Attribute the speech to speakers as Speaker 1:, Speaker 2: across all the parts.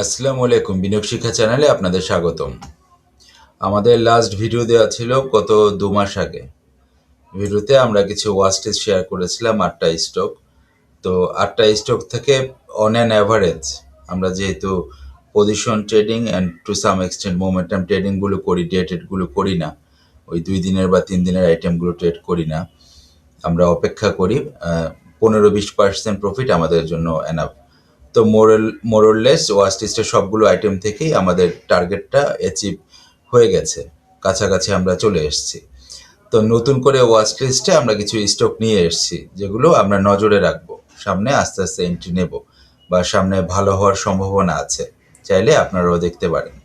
Speaker 1: আসসালামু আলাইকুম, বিনিয়োগ শিক্ষা চ্যানেলে আপনাদের স্বাগতম। আমাদের লাস্ট ভিডিও দেওয়া ছিল গত 2 মাস আগে। ভিডিওতে আমরা কিছু ওয়াচ লিস্ট শেয়ার করেছিলাম 8টা স্টক। তো 8টা স্টক থেকে অন অ্যান অ্যাভারেজ আমরা যেহেতু position trading and to some extent momentum ট্রেডিংগুলো করি, ডে ট্রেডগুলো করি না, ওই 2 দিনের বা 3 দিনের আইটেমগুলো ট্রেড করি না, আমরা অপেক্ষা করি। 15-20% প্রফিট আমাদের জন্য এনাফ। তো মোরলেস ওয়াচ লিস্টের সবগুলো আইটেম থেকেই আমাদের টার্গেটটা অ্যাচিভ হয়ে গেছে, কাছাকাছি আমরা চলে এসেছি। তো নতুন করে ওয়াচ লিস্টে আমরা কিছু স্টক নিয়ে এসেছি যেগুলো আমরা নজরে রাখবো, সামনে আস্তে আস্তে এন্ট্রি নেব বা সামনে ভালো হওয়ার সম্ভাবনা আছে, চাইলে আপনারাও দেখতে পারেন।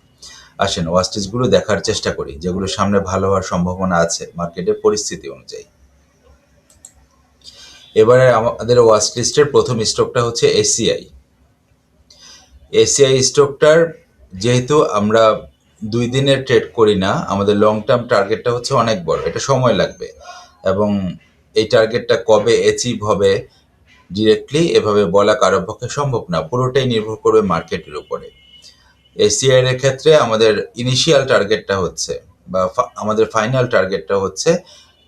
Speaker 1: আসেন ওয়াচ লিস্টগুলো দেখার চেষ্টা করি যেগুলো সামনে ভালো হওয়ার সম্ভাবনা আছে মার্কেটের পরিস্থিতি অনুযায়ী। এবারে আমাদের ওয়াচ লিস্টের প্রথম স্টকটা হচ্ছে এসিআই। এসিআই স্টকটার যেহেতু আমরা 2 দিনের ট্রেড করি না, আমাদের লং টার্ম টার্গেটটা হচ্ছে অনেক বড়, এটা সময় লাগবে এবং এই টার্গেটটা কবে অ্যাচিভ হবে ডিরেক্টলি এভাবে বলা কারো পক্ষে সম্ভব না, পুরোটাই নির্ভর করবে মার্কেটের উপরে। এসিআই এর ক্ষেত্রে আমাদের ইনিশিয়াল টার্গেটটা হচ্ছে বা আমাদের ফাইনাল টার্গেটটা হচ্ছে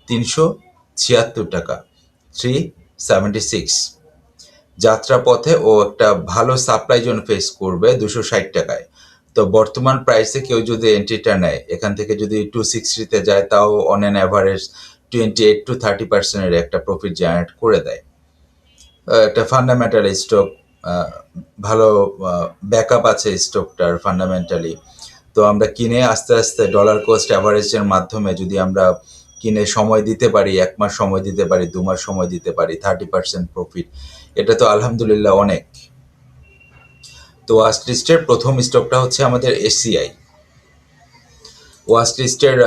Speaker 1: 376 টাকা, 376। যাত্রাপথে ও একটা ভালো সাপ্লাই জোন ফেস করবে 260 টাকায়। তো বর্তমান প্রাইসে কেউ যদি এন্ট্রিটা নেয়, এখান থেকে যদি 260-তে যায়, তাও অন অ্যান অ্যাভারেজ 28-30%-এর একটা প্রফিট জেনারেট করে দেয়। একটা ফান্ডামেন্টাল স্টক, ভালো ব্যাকআপ আছে স্টকটার ফান্ডামেন্টালি। তো আমরা কিনে আস্তে আস্তে ডলার কোস্ট অ্যাভারেজের মাধ্যমে যদি আমরা কিনে সময় দিতে পারি, 1 মাস সময় দিতে পারি, 2 মাস সময় দিতে পারি, 30% প্রফিট, এটা তো আলহামদুলিল্লাহ অনেক। তো ওয়াচ লিস্টের প্রথম স্টকটা হচ্ছে আমাদের এসিআই। ওয়াচ লিস্টের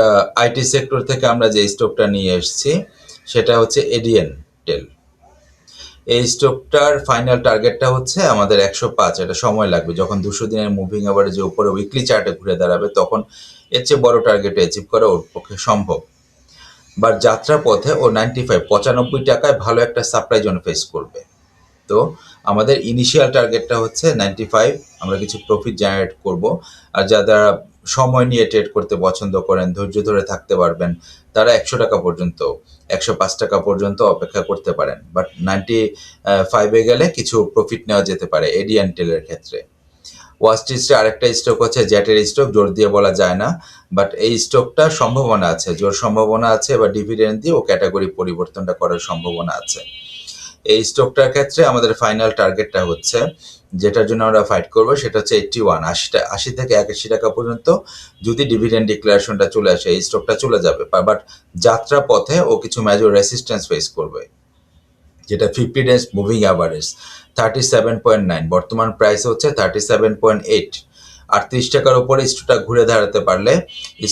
Speaker 1: আইটি সেক্টর থেকে আমরা যে স্টকটা নিয়ে এসেছি সেটা হচ্ছে এডিএন টেল। এই স্টকটার ফাইনাল টার্গেটটা হচ্ছে আমাদের 105। এটা সময় লাগবে, যখন 200 দিনের মুভিং অ্যাভারেজে উপরে উইকলি চার্টে ঘুরে দাঁড়াবে তখন এর চেয়ে বড় টার্গেট অ্যাচিভ করা ওর পক্ষে সম্ভব। বাট যাত্রার পথে ও 95 ভালো একটা সাপ্লাই জোন ফেস করবে। তো আমাদের ইনিশিয়াল টার্গেটটা হচ্ছে 95, আমরা কিছু প্রফিট জেনারেট করব। আর যারা সময় নিয়ে ট্রেড করতে পছন্দ করেন, ধৈর্য ধরে থাকতে পারবেন, তারা 100 টাকা পর্যন্ত, 105 টাকা পর্যন্ত অপেক্ষা করতে পারেন। বাট 95-এ গেলে কিছু প্রফিট নেওয়া যেতে পারে এডিএন টেলের ক্ষেত্রে। ওয়াচ লিস্টে আরেকটা স্টক হচ্ছে জ্যাটের স্টক, জোর দিয়ে বলা যায় না, বাট এই স্টকটা সম্ভাবনা আছে, জোর সম্ভাবনা আছে, বা ডিভিডেন্ড দিয়ে ও ক্যাটাগরি পরিবর্তনটা করার সম্ভাবনা আছে। এই স্টকটার ক্ষেত্রে আমাদের ফাইনাল টার্গেটটা হচ্ছে, যেটার জন্য আমরা ফাইট করবো, সেটা হচ্ছে 81, 80 থেকে 81 টাকা পর্যন্ত। যদি ডিভিডেন্ড ডিক্লারেশনটা চলে আসে এই স্টকটা চলে যাবে, বাট যাত্রা পথে ও কিছু মেজর রেসিস্ট্যান্স ফেস করবে, যেটা 50 ডেজ মুভিং অ্যাভারেজ 37.9, বর্তমান প্রাইস হচ্ছে 37.8। 38 টাকার উপরে স্টকটা ঘুরে দাঁড়াতে পারলে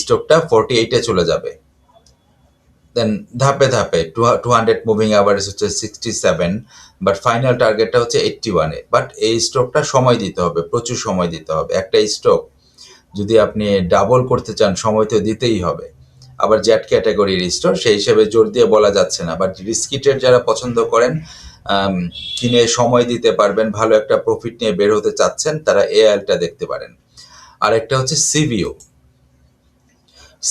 Speaker 1: স্টকটা 48-এ চলে যাবে। দেন ধাপে ধাপে 200 মুভিং অ্যাভারেজ হচ্ছে 67, বাট ফাইনাল টার্গেটটা হচ্ছে 81-এ। বাট এই স্টকটা সময় দিতে হবে, প্রচুর সময় দিতে হবে। একটা স্টক যদি আপনি ডাবল করতে চান, সময় তো দিতেই হবে। আবার জ্যাট ক্যাটাগরির স্টক, সেই হিসেবে জোর দিয়ে বলা যাচ্ছে না, বাট রিস্কি ট্রেড যারা পছন্দ করেন, কিনে সময় দিতে পারবেন, ভালো একটা প্রফিট নিয়ে বের হতে চাচ্ছেন, তারা এআইএলটা দেখতে পারেন। আরেকটা হচ্ছে সিভিও।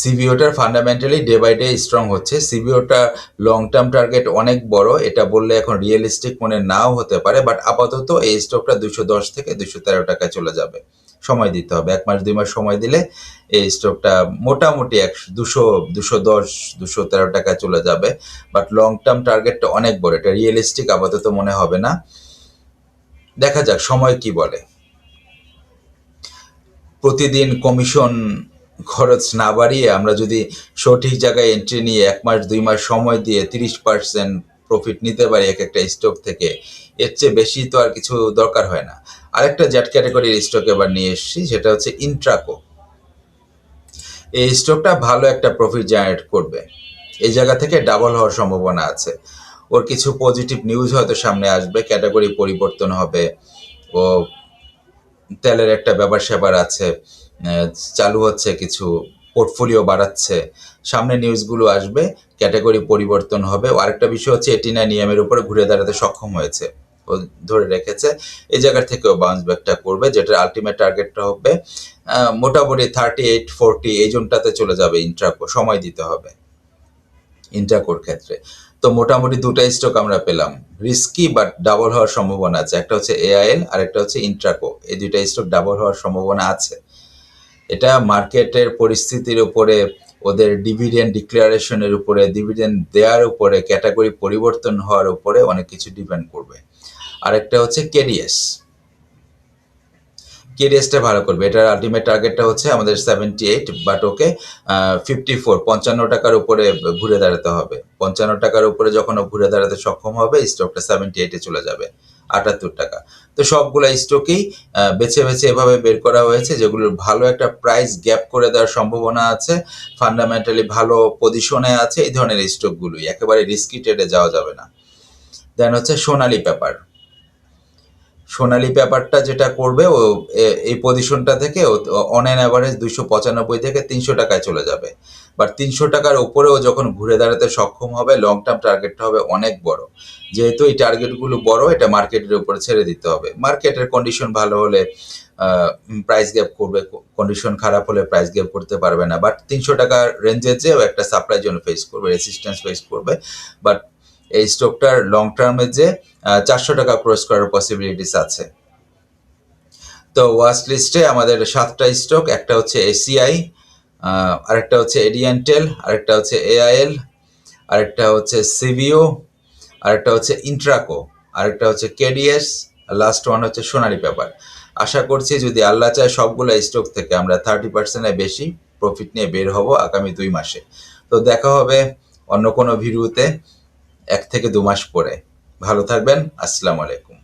Speaker 1: সিভিওটার fundamentally day by day strong হচ্ছে। সিভিওটা লং টার্ম টার্গেট অনেক বড়, এটা বললে এখন রিয়েলিস্টিক মনে নাও হতে পারে, বাট আপাতত এই স্টকটা 210 থেকে 213 টাকায় চলে যাবে। সময় দিতে হবে, 1 মাস 2 মাস সময় দিলে এই স্টকটা মোটামুটি 210-213 টাকায় চলে যাবে। বাট লং টার্ম টার্গেটটা অনেক বড়, এটা রিয়েলিস্টিক আপাতত মনে হবে না, দেখা যাক সময় কি বলে। প্রতিদিন কমিশন খরচ না বাড়িয়ে আমরা যদি সঠিক জায়গায় এন্ট্রি নিয়ে 1 মাস 2 মাস সময় দিয়ে 30% প্রফিট নিতে পারি এক একটা স্টক থেকে, এর চেয়ে বেশি তো আর কিছু দরকার হয় না। আরেকটা জ্যাট ক্যাটাগরির স্টক এবার নিয়ে এসেছি, সেটা হচ্ছে ইন্ট্রাকো। এই স্টকটা ভালো একটা প্রফিট জেনারেট করবে, এই জায়গা থেকে ডাবল হওয়ার সম্ভাবনা আছে। ওর কিছু পজিটিভ নিউজ হয়তো সামনে আসবে, ক্যাটাগরি পরিবর্তন হবে, ও তেলের একটা ব্যাপার স্যাপার আছে, চালু হচ্ছে, কিছু পোর্টফোলিও বাড়াচ্ছে, সামনে নিউজগুলো আসবে, ক্যাটাগরি পরিবর্তন হবে। আরেকটা বিষয় হচ্ছে 89 EM এর উপরে ঘুরে দাঁড়াতে সক্ষম হয়েছে, ধরে রেখেছে, এই জায়গা থেকেও বাউন্স ব্যাকটা করবে, যেটার আলটিমেট টার্গেটটা হবে মোটামুটি 38-40 এই জোনটাতে চলে যাবে। ইন্ট্রাকো সময় দিতে হবে ইন্ট্রাকোর ক্ষেত্রে। তো মোটামুটি দুটা স্টক আমরা পেলাম, রিস্কি বাট ডাবল হওয়ার সম্ভাবনা আছে। একটা হচ্ছে এআইএল আর একটা হচ্ছে ইন্ট্রাকো, এই দুইটা স্টক ডাবল হওয়ার সম্ভাবনা আছে। এটা মার্কেটের পরিস্থিতির উপরে, ওদের ডিভিডেন্ড ডিক্লারেশনের উপরে, ডিভিডেন্ড দেওয়ার উপরে, ক্যাটাগরি পরিবর্তন হওয়ার উপরে অনেক কিছু ডিপেন্ড করবে। আরেকটা হচ্ছে কেডিএস, কেডিএসটা ভালো করবে। এটার আলটিমেট টার্গেটটা হচ্ছে আমাদের 78, বাট ওকে 54 55 টাকার উপরে ঘুরে দাঁড়াতে হবে। 55 টাকার উপরে যখন ও ঘুরে দাঁড়াতে সক্ষম হবে, স্টকটা 78-এ চলে যাবে, 78 টাকা। তো সবগুলো স্টকেই বেছে বেছে এভাবে বের করা হয়েছে যেগুলোর ভালো একটা প্রাইস গ্যাপ করে দেওয়ার সম্ভাবনা আছে, ফান্ডামেন্টালি ভালো পজিশনে আছে, এই ধরনের স্টকগুলোই, একেবারে রিস্কি ট্রেডে যাওয়া যাবে না। দেন হচ্ছে সোনালী পেপার। সোনালী পেপারটা যেটা করবে, ও এই পজিশনটা থেকে অন অ্যান অ্যাভারেজ 295 থেকে 300 টাকায় চলে যাবে। বাট 300 টাকার উপরেও যখন ঘুরে দাঁড়াতে সক্ষম হবে, লং টার্ম টার্গেটটা হবে অনেক বড়। যেহেতু এই টার্গেটগুলো বড়, এটা মার্কেটের উপরে ছেড়ে দিতে হবে। মার্কেটের কন্ডিশন ভালো হলে প্রাইস গ্যাপ করবে, কন্ডিশন খারাপ হলে প্রাইস গ্যাপ করতে পারবে না। বাট 300 টাকার রেঞ্জের যেও একটা সাপ্লাই জোন ফেস করবে, রেসিস্ট্যান্স ফেস করবে। বাট এই স্টকটার লং টার্মে যে 400 টাকা ক্রস করার পসিবিলিটিস আছে। তো ওয়াচ লিস্টে আমাদের 7টা স্টক, একটা হচ্ছে এসিআই, আরেকটা হচ্ছে এডিএনটেল, আরেকটা হচ্ছে এআইএল, আরেকটা হচ্ছে সিভিও, আরেকটা হচ্ছে ইন্ট্রাকো, আরেকটা হচ্ছে কেডিএস, লাস্ট ওয়ান হচ্ছে সোনালী পেপার। আশা করছি যদি আল্লাহ চায় সবগুলো স্টক থেকে আমরা 30%-এর বেশি প্রফিট নিয়ে বের হব আগামী 2 মাসে। তো দেখা হবে অন্য কোনো ভিডিওতে 1 থেকে 2 মাস পরে। ভালো থাকবেন। আসসালামু আলাইকুম।